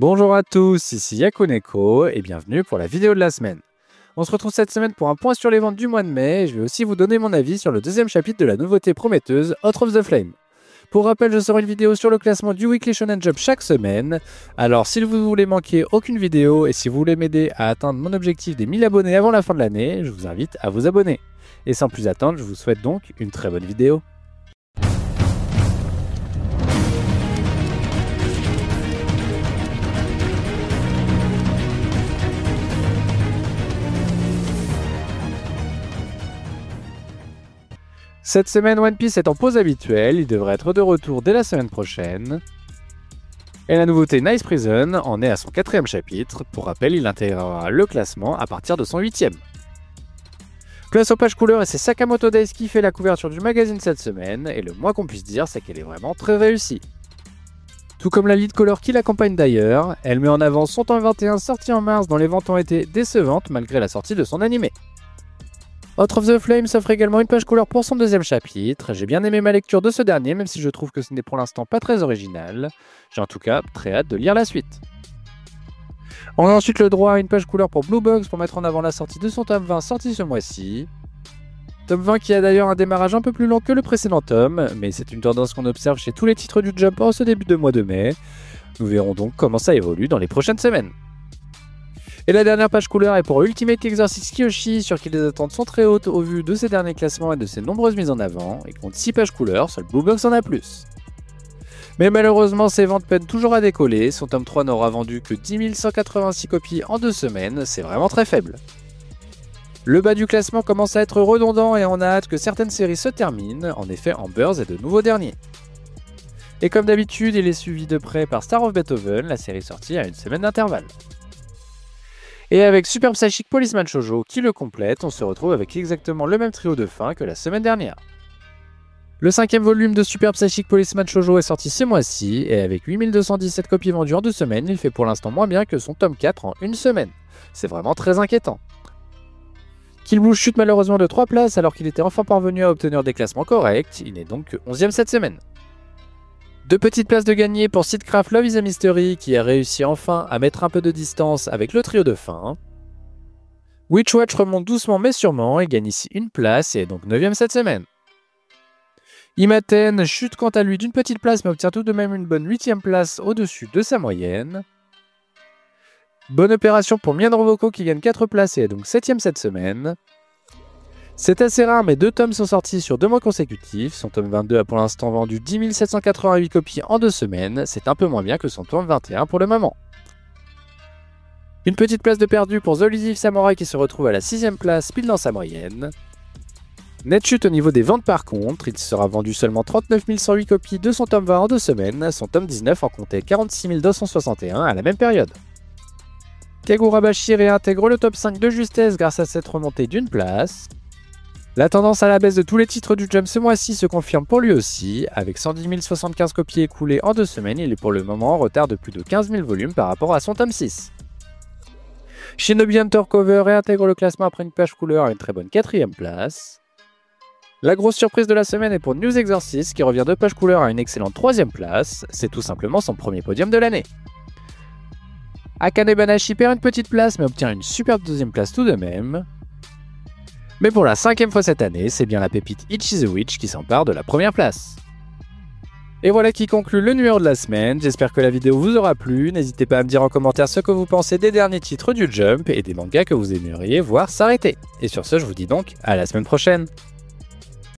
Bonjour à tous, ici Yakuneko et bienvenue pour la vidéo de la semaine. On se retrouve cette semaine pour un point sur les ventes du mois de mai et je vais aussi vous donner mon avis sur le deuxième chapitre de la nouveauté prometteuse Out of the Flame. Pour rappel, je sors une vidéo sur le classement du Weekly Shonen Jump chaque semaine. Alors si vous voulez manquer aucune vidéo et si vous voulez m'aider à atteindre mon objectif des 1000 abonnés avant la fin de l'année, je vous invite à vous abonner. Et sans plus attendre, je vous souhaite donc une très bonne vidéo. Cette semaine, One Piece est en pause habituelle, il devrait être de retour dès la semaine prochaine. Et la nouveauté Nice Prison en est à son 4e chapitre. Pour rappel, il intégrera le classement à partir de son 8e. Place aux pages couleurs et c'est Sakamoto Days qui fait la couverture du magazine cette semaine, et le moins qu'on puisse dire, c'est qu'elle est vraiment très réussie. Tout comme la lead color qui l'accompagne d'ailleurs, elle met en avant son tome 21 sorti en mars dont les ventes ont été décevantes malgré la sortie de son animé. Out of the Flame s'offre également une page couleur pour son 2e chapitre. J'ai bien aimé ma lecture de ce dernier, même si je trouve que ce n'est pour l'instant pas très original. J'ai en tout cas très hâte de lire la suite. On a ensuite le droit à une page couleur pour Blue Box pour mettre en avant la sortie de son tome 20 sorti ce mois-ci. Tome 20 qui a d'ailleurs un démarrage un peu plus long que le précédent tome, mais c'est une tendance qu'on observe chez tous les titres du Jump en ce début de mois de mai. Nous verrons donc comment ça évolue dans les prochaines semaines. Et la dernière page couleur est pour Ultimate Exorcist Kyoshi, sur qui les attentes sont très hautes au vu de ses derniers classements et de ses nombreuses mises en avant, et compte 6 pages couleur, seul Blue Box en a plus. Mais malheureusement, ses ventes peinent toujours à décoller, son tome 3 n'aura vendu que 10 186 copies en 2 semaines, c'est vraiment très faible. Le bas du classement commence à être redondant et on a hâte que certaines séries se terminent, en effet Ambers est de nouveau dernier. Et comme d'habitude, il est suivi de près par Star of Beethoven, la série sortie à une semaine d'intervalle. Et avec Super Psychic Policeman Shoujo qui le complète, on se retrouve avec exactement le même trio de fin que la semaine dernière. Le 5e volume de Super Psychic Policeman Shoujo est sorti ce mois-ci, et avec 8217 copies vendues en 2 semaines, il fait pour l'instant moins bien que son tome 4 en 1 semaine. C'est vraiment très inquiétant. Kill Blue chute malheureusement de 3 places alors qu'il était enfin parvenu à obtenir des classements corrects, il n'est donc que 11e cette semaine. 2 petites places de gagné pour Seedcraft Love is a Mystery qui a réussi enfin à mettre un peu de distance avec le trio de fin. Witchwatch remonte doucement mais sûrement et gagne ici une place et est donc 9e cette semaine. Imaten chute quant à lui d'une petite place mais obtient tout de même une bonne 8e place au-dessus de sa moyenne. Bonne opération pour Mien Roboco qui gagne 4 places et est donc 7e cette semaine. C'est assez rare mais 2 tomes sont sortis sur 2 mois consécutifs. Son tome 22 a pour l'instant vendu 10 788 copies en 2 semaines, c'est un peu moins bien que son tome 21 pour le moment. Une petite place de perdu pour The Elusive Samurai qui se retrouve à la 6e place pile dans sa moyenne. Net chute au niveau des ventes par contre, il sera vendu seulement 39 108 copies de son tome 20 en 2 semaines, son tome 19 en comptait 46 261 à la même période. Kagurabashi réintègre le top 5 de justesse grâce à cette remontée d'une place. La tendance à la baisse de tous les titres du Jump ce mois-ci se confirme pour lui aussi, avec 110 075 copies écoulées en 2 semaines, il est pour le moment en retard de plus de 15 000 volumes par rapport à son tome 6. Shinobi Hunter Cover réintègre le classement après une page couleur à une très bonne 4e place. La grosse surprise de la semaine est pour News Exorcist qui revient de page couleur à une excellente 3e place, c'est tout simplement son premier podium de l'année. Akane Banashi perd une petite place mais obtient une superbe 2e place tout de même. Mais pour la 5e fois cette année, c'est bien la pépite Ichi the Witch qui s'empare de la première place. Et voilà qui conclut le numéro de la semaine, j'espère que la vidéo vous aura plu, n'hésitez pas à me dire en commentaire ce que vous pensez des derniers titres du Jump et des mangas que vous aimeriez voir s'arrêter. Et sur ce, je vous dis donc à la semaine prochaine.